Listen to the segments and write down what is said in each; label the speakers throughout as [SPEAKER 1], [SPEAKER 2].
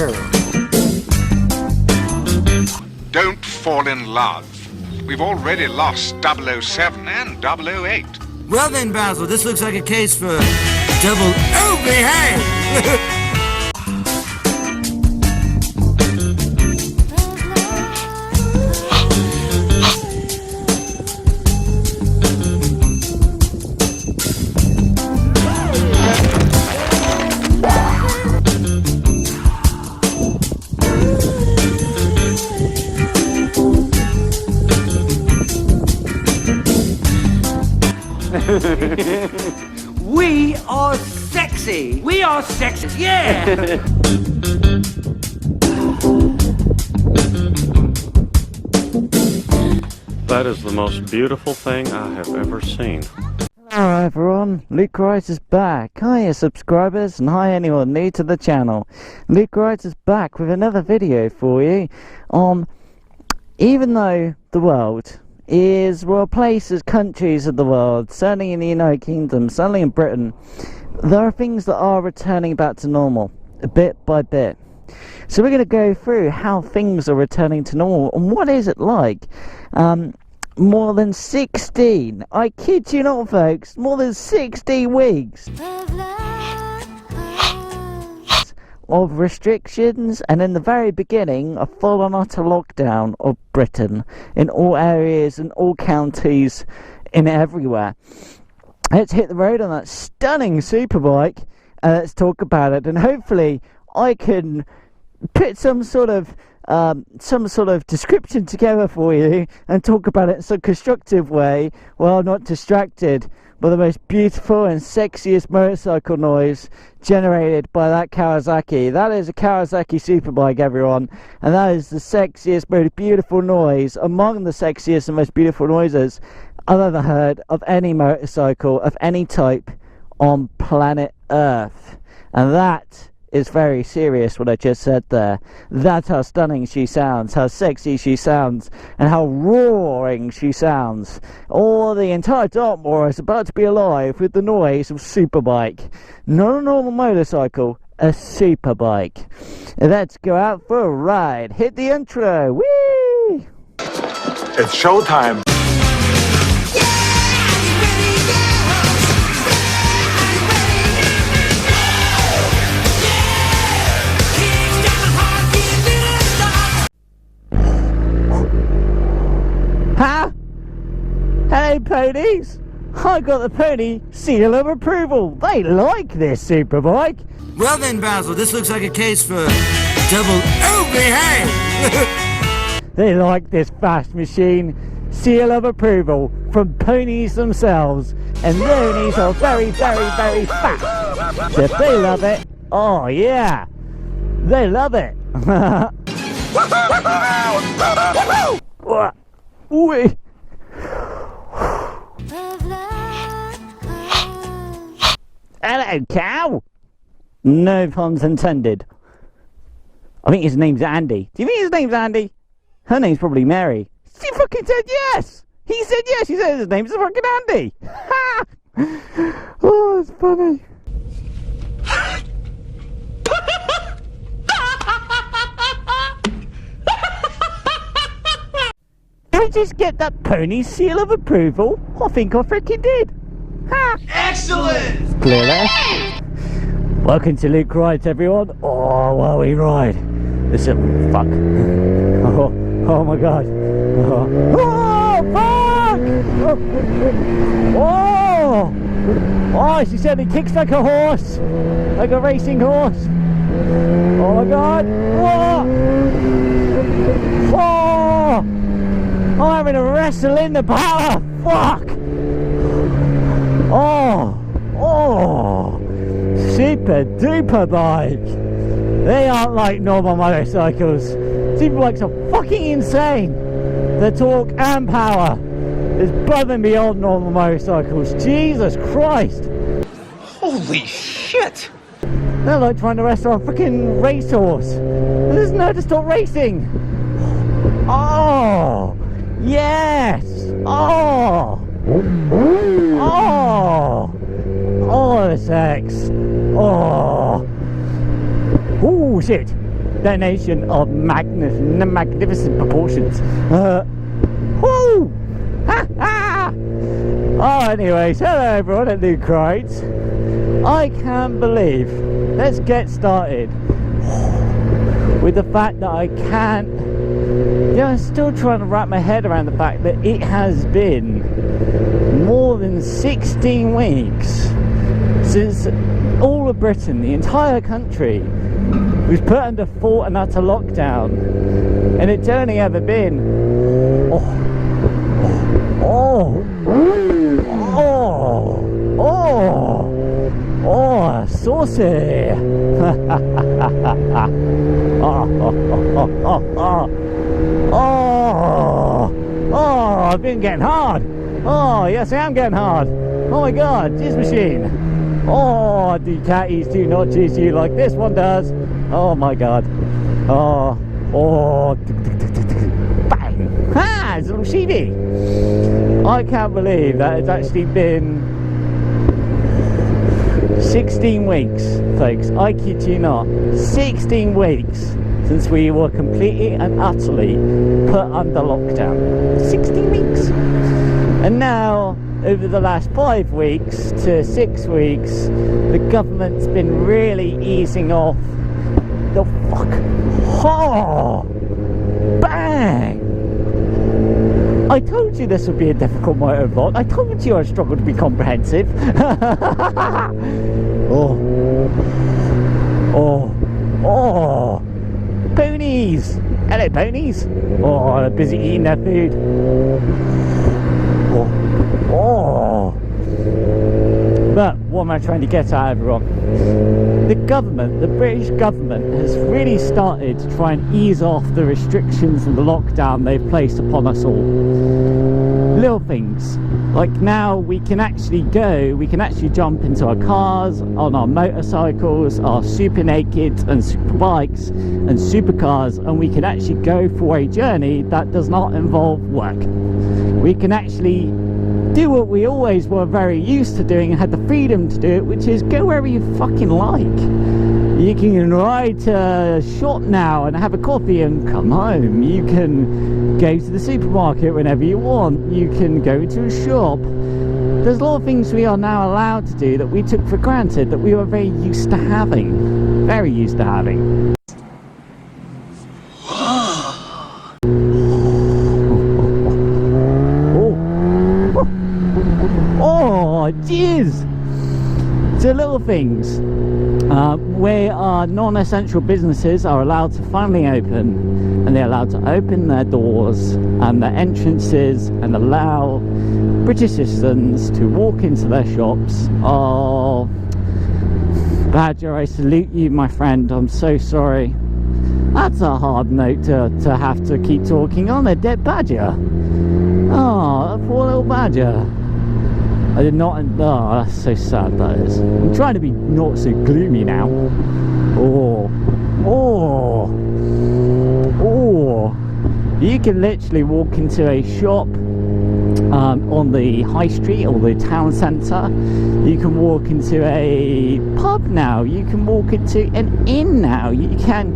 [SPEAKER 1] girl.
[SPEAKER 2] Don't fall in love. We've already lost 007 and 008.
[SPEAKER 1] Well then, Basil, this looks like a case for double behave.
[SPEAKER 3] We are sexy. We are sexy. Yeah.
[SPEAKER 4] That is the most beautiful thing I have ever seen.
[SPEAKER 5] Hello everyone, Luke Wright is back. Hi subscribers and hi anyone new to the channel. Luke Wright is back with another video for you. Even though the world is, well, places, countries of the world, certainly in the United Kingdom, certainly in Britain, there are things that are returning back to normal, bit by bit. So we're going to go through how things are returning to normal, and what is it like? More than 16, I kid you not folks, more than 60 weeks of restrictions, and in the very beginning a full on utter lockdown of Britain in all areas and all counties in everywhere. Let's hit the road on that stunning superbike and let's talk about it, and hopefully I can put some sort of description together for you and talk about it in some constructive way while I'm not distracted by the most beautiful and sexiest motorcycle noise generated by that Kawasaki. That is a Kawasaki superbike, everyone, and that is the sexiest, most beautiful noise, among the sexiest and most beautiful noises I've ever heard of any motorcycle of any type on planet Earth. And that is very serious, what I just said there. That's how stunning she sounds, how sexy she sounds, and how roaring she sounds. All the entire Dartmoor is about to be alive with the noise of superbike. Not a normal motorcycle, a superbike. Let's go out for a ride. Hit the intro. Whee!
[SPEAKER 6] It's showtime.
[SPEAKER 5] Huh? Hey ponies! I got the pony seal of approval. They like this superbike.
[SPEAKER 1] Well then, Basil, this looks like a case for double behave.
[SPEAKER 5] They like this fast machine. Seal of approval from ponies themselves. And ponies are very, very, very fast. So if they love it, oh yeah, they love it. Ooh. Hello, cow. No puns intended. I think his name's Andy. Do you think his name's Andy? Her name's probably Mary. She fucking said yes. He said yes. He said his name's fucking Andy. Ha! Oh, it's funny. Did I just get that pony seal of approval? I think I freaking did. Ha!
[SPEAKER 3] Excellent.
[SPEAKER 5] Clearly. Welcome to Luke Rides, everyone. Oh, while we ride. Listen, fuck. Oh my god. Oh, fuck! Oh! Oh, she said it kicks like a horse. Like a racing horse. Oh my god. Oh! Oh! I'm having a wrestle in the power. Fuck! Oh! Oh! Super duper bike. They aren't like normal motorcycles. Superbikes are fucking insane. The torque and power is above and beyond normal motorcycles. Jesus Christ!
[SPEAKER 3] Holy shit!
[SPEAKER 5] They're like trying to wrestle a freaking racehorse. There's no to stop racing. Oh! Yes! Oh! Oh! Oh, the sex! Oh! Oh, shit! detonation of magnificent proportions. Woo! Ha ha! Oh, anyways, hello everyone at New Crates. I can't believe. Let's get started with the fact that I can't. I'm still trying to wrap my head around the fact that it has been more than 16 weeks since all of Britain, the entire country, was put under full and utter lockdown, and it's only ever been saucy. I've been getting hard. Oh, yes, I am getting hard. Oh my god, jizz machine. Oh, the catties do not jizz you like this one does. Oh my god. Bang. Ha, it's a little sheedy. I can't believe that it's actually been 16 weeks, folks. I kid you not. 16 weeks since we were completely and utterly put under lockdown. 16 weeks. And now, over the last 5 weeks to 6 weeks, the government's been really easing off the fuck. Oh! Bang! I told you this would be a difficult motovlog. I told you I'd struggle to be comprehensive. Oh! Ponies! Hello, ponies! Oh, they're busy eating their food. But what am I trying to get at, everyone? The government, the British government, has really started to try and ease off the restrictions and the lockdown they've placed upon us all. Little things, like now we can actually jump into our cars, on our motorcycles, our super nakeds and super bikes and supercars, and we can actually go for a journey that does not involve work. We can actually do what we always were very used to doing and had the freedom to do it, which is go wherever you fucking like. You can ride to a shop now and have a coffee and come home. You can go to the supermarket whenever you want. You can go to a shop. There's a lot of things we are now allowed to do that we took for granted, that we were very used to having. Very used to having. Oh, jeez! So little things where our non-essential businesses are allowed to finally open, and they're allowed to open their doors and their entrances and allow British citizens to walk into their shops. Oh, Badger, I salute you, my friend. I'm so sorry. That's a hard note to have to keep talking on. A dead badger. Oh, a poor little badger. I did not. Oh, that's so sad, that is. I'm trying to be not so gloomy now. You can literally walk into a shop on the high street or the town centre. You can walk into a pub now. You can walk into an inn now. You can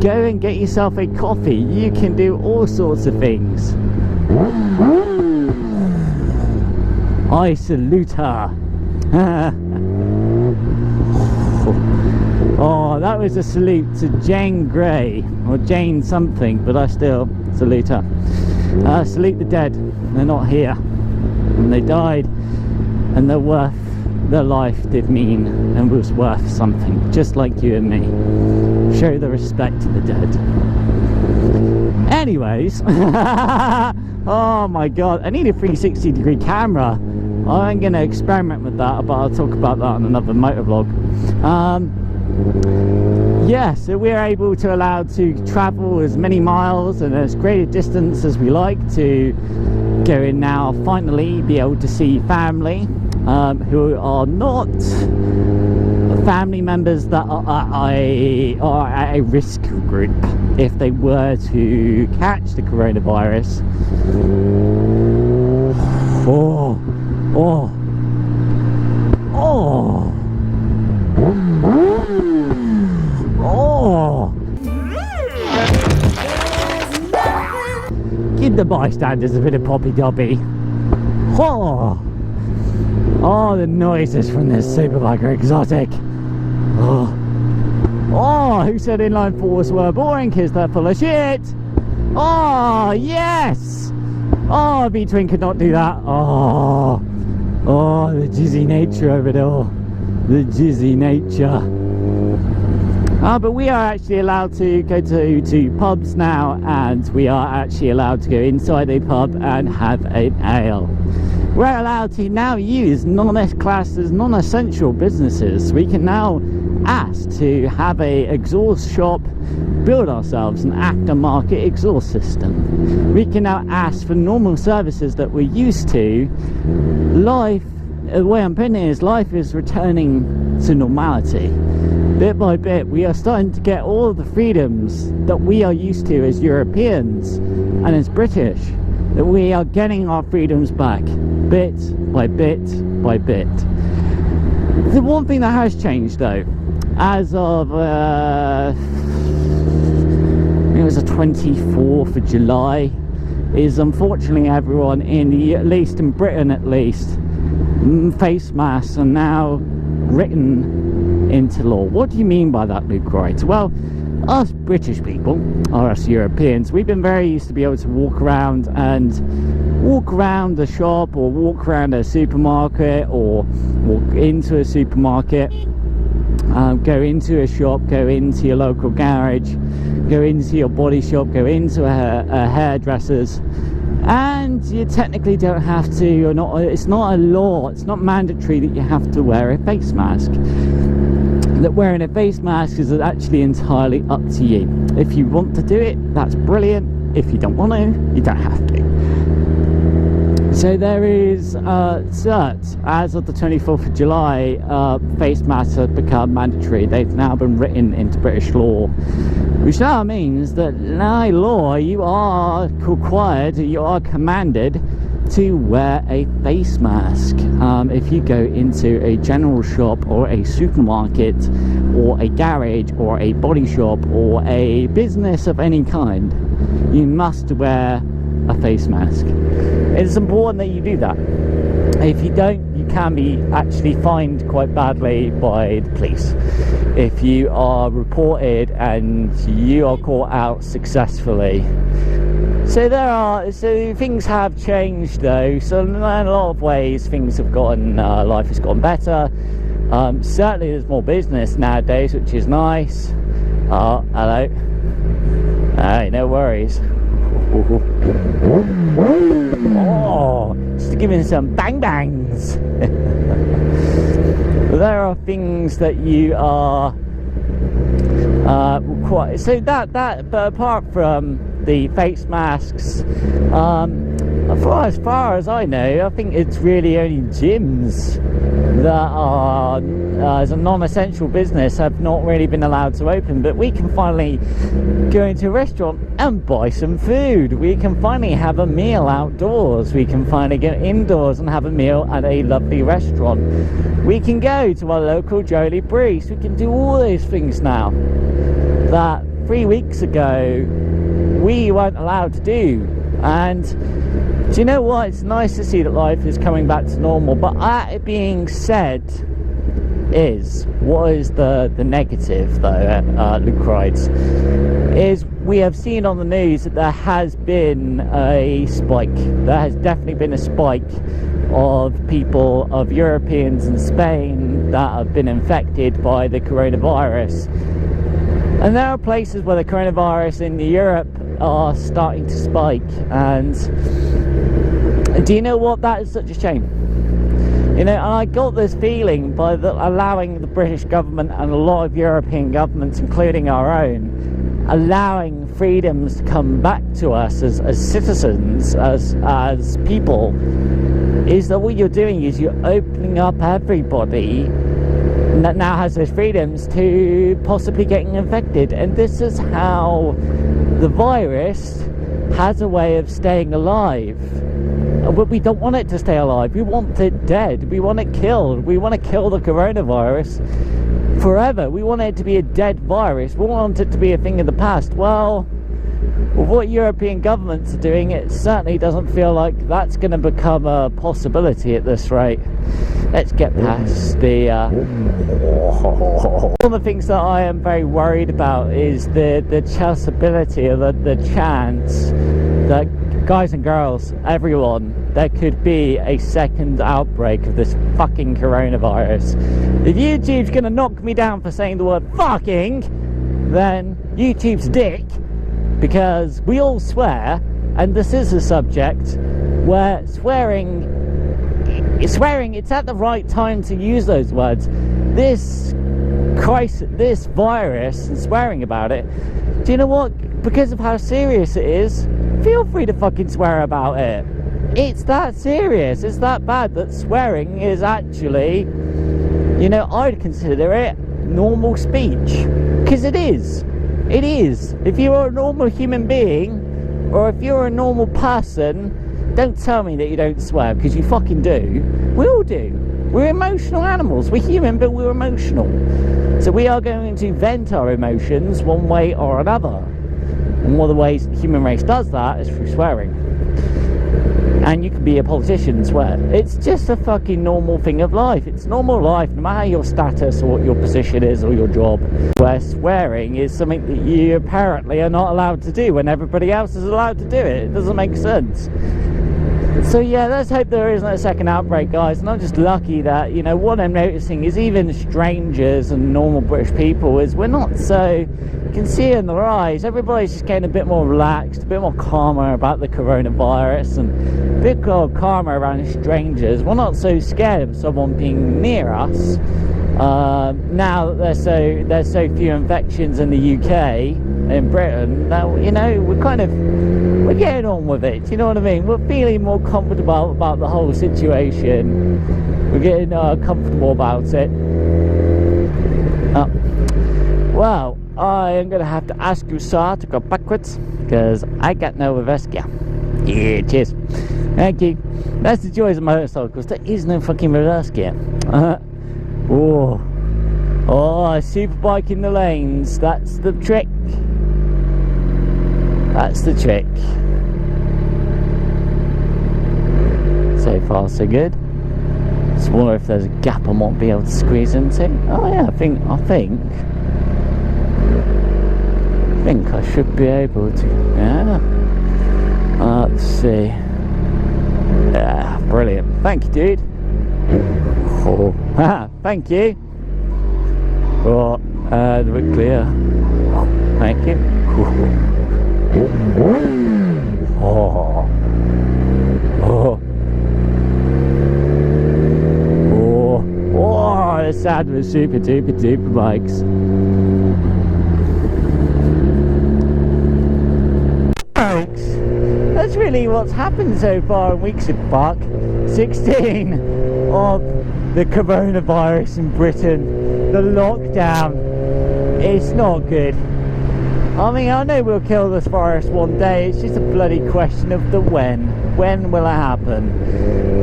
[SPEAKER 5] go and get yourself a coffee. You can do all sorts of things. I salute her. Oh, that was a salute to Jane Grey, or Jane something, but I still salute her. Salute the dead. They're not here, and they died, and their life did mean and was worth something, just like you and me. Show the respect to the dead. Anyways, oh my god, I need a 360-degree camera. I'm going to experiment with that, but I'll talk about that on another motovlog. Yeah, so we're able to allow to travel as many miles and as great a distance as we like to go in now, finally be able to see family who are not family members that are at a risk group if they were to catch the coronavirus. Oh. the bystanders a bit of poppy dobby. Oh, the noises from this superbike are exotic. Oh, who said inline fours were boring? Kids, they're full of shit. Oh, yes. Oh, V-twin could not do that. Oh, the jizzy nature of it all. The jizzy nature. But we are actually allowed to go to pubs now, and we are actually allowed to go inside a pub and have an ale. We're allowed to now use classed as non-essential businesses. We can now ask to have a exhaust shop, build ourselves an aftermarket exhaust system. We can now ask for normal services that we're used to. Life, the way I'm putting it is, life is returning to normality. Bit by bit, we are starting to get all of the freedoms that we are used to as Europeans and as British. That we are getting our freedoms back, bit by bit by bit. The one thing that has changed though, as of it was the 24th of July, is unfortunately everyone at least in Britain at least, face masks are now written into law. What do you mean by that, Luke Wright? Well, us British people, or us Europeans, we've been very used to be able to walk around the shop, or walk around a supermarket, or walk into a supermarket, go into a shop, go into your local garage, go into your body shop, go into a hairdresser's, and you technically don't have to, it's not a law, it's not mandatory that you have to wear a face mask. That wearing a face mask is actually entirely up to you. If you want to do it, that's brilliant. If you don't want to, you don't have to. So there is cert, as of the 24th of July, face masks have become mandatory. They've now been written into British law, which now means that by law you are required, you are commanded to wear a face mask if you go into a general shop or a supermarket or a garage or a body shop or a business of any kind. You must wear a face mask. It's important that you do that. If you don't, you can be actually fined quite badly by the police if you are reported and you are caught out successfully. So things have changed though. So in a lot of ways, things have gotten, life has gotten better. Certainly there's more business nowadays, which is nice. Hello. Hey, no worries. Oh, just giving some bang bangs. There are things that you are quite, so that but apart from the face masks, as far as I know, I think it's really only gyms that are as a non-essential business have not really been allowed to open. But we can finally go into a restaurant and buy some food. We can finally have a meal outdoors. We can finally go indoors and have a meal at a lovely restaurant. We can go to our local Jolie Breeze. We can do all those things now that 3 weeks ago we weren't allowed to do. And do you know what? It's nice to see that life is coming back to normal. But that being said, what is the negative though, Luke writes, is we have seen on the news that there has been a spike. There has definitely been a spike of people, of Europeans in Spain that have been infected by the coronavirus. And there are places where the coronavirus in Europe are starting to spike. And do you know what? That is such a shame. You know, and I got this feeling by allowing the British government and a lot of European governments, including our own, allowing freedoms to come back to us as citizens, as people, is that what you're doing is you're opening up everybody that now has those freedoms to possibly getting infected. And this is how the virus has a way of staying alive. But we don't want it to stay alive. We want it dead. We want it killed. We want to kill the coronavirus forever. We want it to be a dead virus. We want it to be a thing of the past. Well, with what European governments are doing, it certainly doesn't feel like that's going to become a possibility at this rate. Let's get past the... One of the things that I am very worried about is the chanceability, or the chance that, guys and girls, everyone, there could be a second outbreak of this fucking coronavirus. If YouTube's gonna knock me down for saying the word fucking, then YouTube's dick, because we all swear, and this is a subject where swearing, it's at the right time to use those words. This crisis, this virus, and swearing about it, do you know what? Because of how serious it is, feel free to fucking swear about it. It's that serious, it's that bad that swearing is actually, you know, I'd consider it normal speech. Because it is. It is. If you're a normal human being, or if you're a normal person, don't tell me that you don't swear, because you fucking do. We all do. We're emotional animals. We're human, but we're emotional. So we are going to vent our emotions one way or another. And one of the ways the human race does that is through swearing. And you can be a politician and swear. It's just a fucking normal thing of life. It's normal life, no matter your status or what your position is or your job. Where swearing is something that you apparently are not allowed to do when everybody else is allowed to do it. It doesn't make sense. So yeah, let's hope there isn't a second outbreak, guys. And I'm just lucky that, you know, what I'm noticing is even strangers and normal British people is we're not so, you can see in their eyes, everybody's just getting a bit more relaxed, a bit more calmer about the coronavirus, and a bit more calmer around strangers. We're not so scared of someone being near us. Now that there's so few infections in the UK, in Britain, now, you know, we're getting on with it, do you know what I mean? We're feeling more comfortable about the whole situation. We're getting comfortable about it. Well, I am going to have to ask you, sir, to go backwards, because I got no reverse gear. Yeah, cheers. Thank you. That's the joys of motorcycles. There is no fucking reverse gear. Oh, a super bike in the lanes. That's the trick. That's the trick. So far, so good. Just wonder if there's a gap I might be able to squeeze into. Oh yeah, I think I should be able to. Yeah. Let's see. Yeah, brilliant. Thank you, dude. Oh, thank you. Oh, we're clear. Thank you. Oh. The sound of super duper bikes. Folks, that's really what's happened so far in weeks of fuck 16 of the coronavirus in Britain. The lockdown. It's not good. I mean, I know we'll kill this virus one day. It's just a bloody question of the when. When will it happen?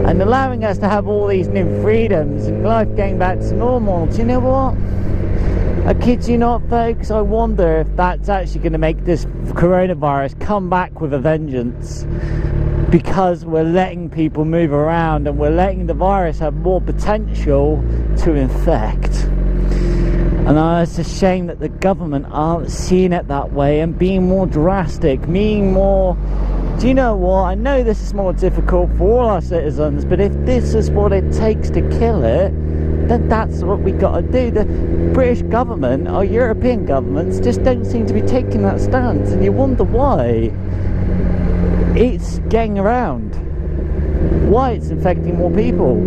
[SPEAKER 5] And allowing us to have all these new freedoms and life going back to normal. Do you know what? I kid you not, folks. I wonder if that's actually going to make this coronavirus come back with a vengeance. Because we're letting people move around and we're letting the virus have more potential to infect. And it's a shame that the government aren't seeing it that way and being more drastic, being more... Do you know what? I know this is more difficult for all our citizens, but if this is what it takes to kill it, then that's what we got to do. The British government, or European governments, just don't seem to be taking that stance, and you wonder why. It's getting around. Why it's infecting more people.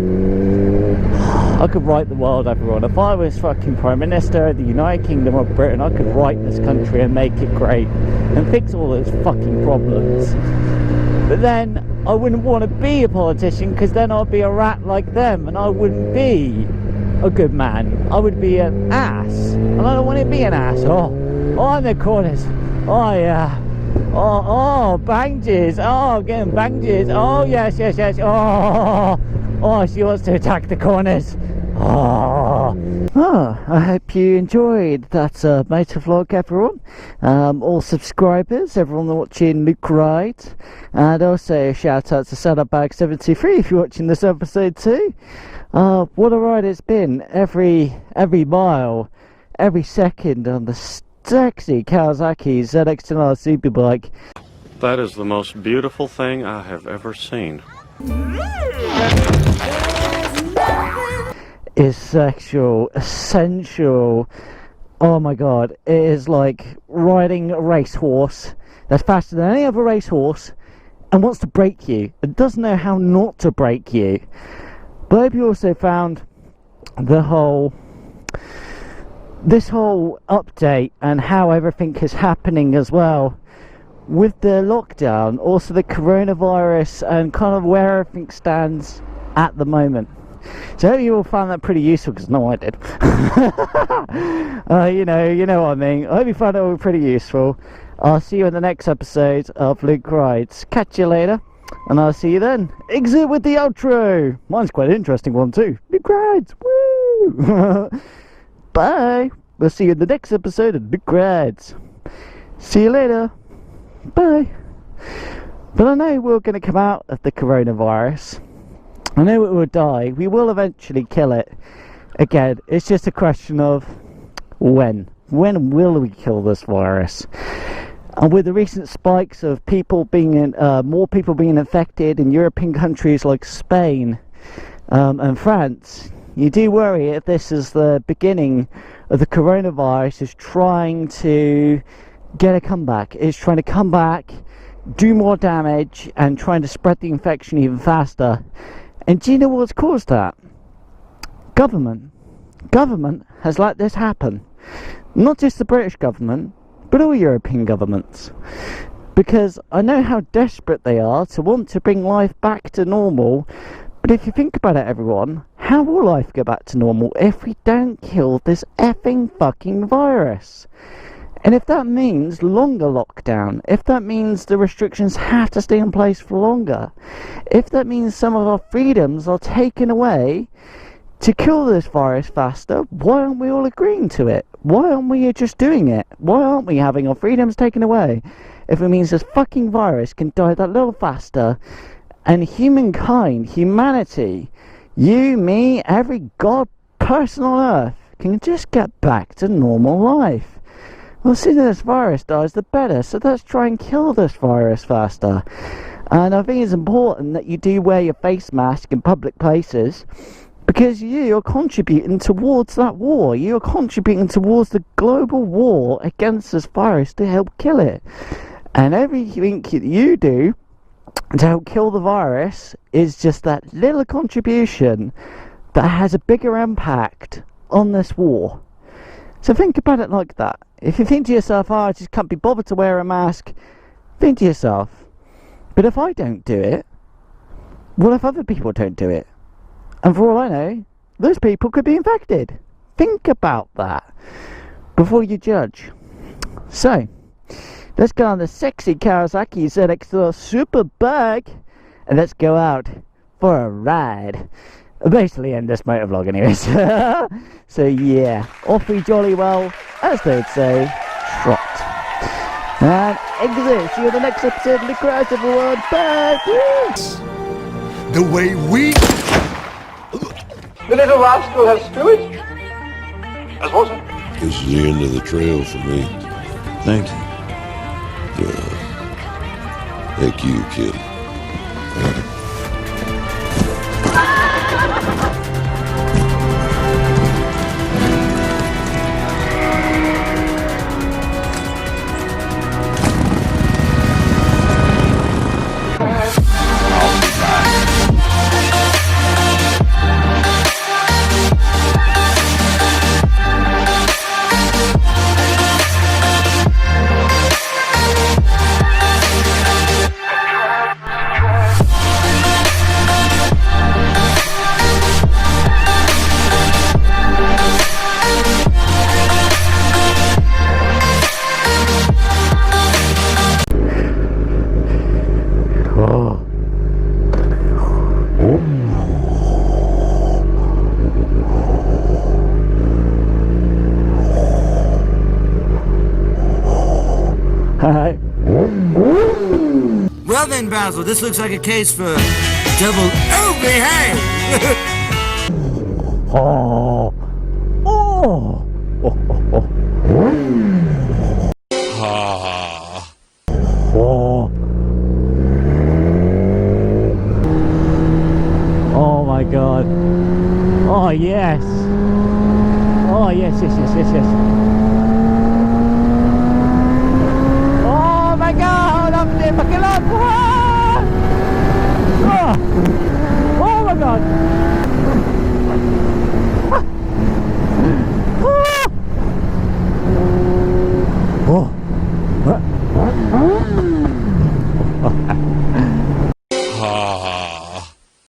[SPEAKER 5] I could right the world, everyone. If I was fucking Prime Minister of the United Kingdom of Britain, I could right this country and make it great and fix all those fucking problems. But then I wouldn't want to be a politician, because then I'd be a rat like them, and I wouldn't be a good man. I would be an ass, and I don't want to be an ass. Oh, in the corners. Oh yeah. Oh, banges. Oh, getting banges. Oh, yes. Oh, she wants to attack the corners. Oh. are. Oh, I hope you enjoyed that motovlog, everyone. All subscribers, everyone watching Luke Ride, and also shout out to Saddlebag723 if you're watching this episode too. What a ride it's been! Every mile, every second on the sexy Kawasaki ZX-10R Superbike.
[SPEAKER 4] That is the most beautiful thing I have ever seen.
[SPEAKER 5] Is sexual, essential. Oh my god, it is like riding a racehorse that's faster than any other racehorse and wants to break you and doesn't know how not to break you. But I hope you also found this whole update and how everything is happening as well with the lockdown, also the coronavirus, and kind of where everything stands at the moment. So I hope you all found that pretty useful, because no, I did. You know what I mean. I hope you found it all pretty useful. I'll see you in the next episode of Luke Rides. Catch you later, and I'll see you then. Exit with the outro. Mine's quite an interesting one too. Luke Rides. Woo! Bye. We'll see you in the next episode of Luke Rides. See you later. Bye. But I know we're going to come out of the coronavirus. I know it will die. We will eventually kill it. Again, it's just a question of when. When will we kill this virus? And with the recent spikes of people being more people being infected in European countries like Spain and France, you do worry if this is the beginning of the coronavirus is trying to get a comeback. It's trying to come back, do more damage, and trying to spread the infection even faster. And do you know what's caused that? Government. Government has let this happen. Not just the British government, but all European governments. Because I know how desperate they are to want to bring life back to normal. But if you think about it, everyone, how will life go back to normal if we don't kill this effing fucking virus? And if that means longer lockdown, if that means the restrictions have to stay in place for longer, if that means some of our freedoms are taken away to kill this virus faster, why aren't we all agreeing to it? Why aren't we just doing it? Why aren't we having our freedoms taken away if it means this fucking virus can die that little faster and humankind, humanity, you, me, every god person on earth can just get back to normal life? Well, the sooner this virus dies, the better. So let's try and kill this virus faster. And I think it's important that you do wear your face mask in public places, because you're contributing towards that war. You're contributing towards the global war against this virus to help kill it. And everything that you do to help kill the virus is just that little contribution that has a bigger impact on this war. So think about it like that. If you think to yourself, I just can't be bothered to wear a mask, think to yourself, but if I don't do it, what if other people don't do it? And for all I know, those people could be infected. Think about that before you judge. So, let's go on the sexy Kawasaki ZX-10R Superbike and let's go out for a ride. Basically end this motovlog anyways. So yeah, off we jolly well, as they'd say, trot. And exit. See you in the next episode of Luke Rides, everyone. Bye. Woo!
[SPEAKER 6] The way we...
[SPEAKER 3] The little rascal has spewed. As was it?
[SPEAKER 7] This is the end of the trail for me.
[SPEAKER 8] Thank you.
[SPEAKER 7] Yeah. Thank you, kid.
[SPEAKER 1] then, Basil, this looks like a case for double... Oh, behave!
[SPEAKER 5] Oh. Oh. Oh. Oh. Oh my God. Oh yes. Oh yes, yes, yes, yes, yes. Oh my God, hold up there, buckle up. Ah! Oh.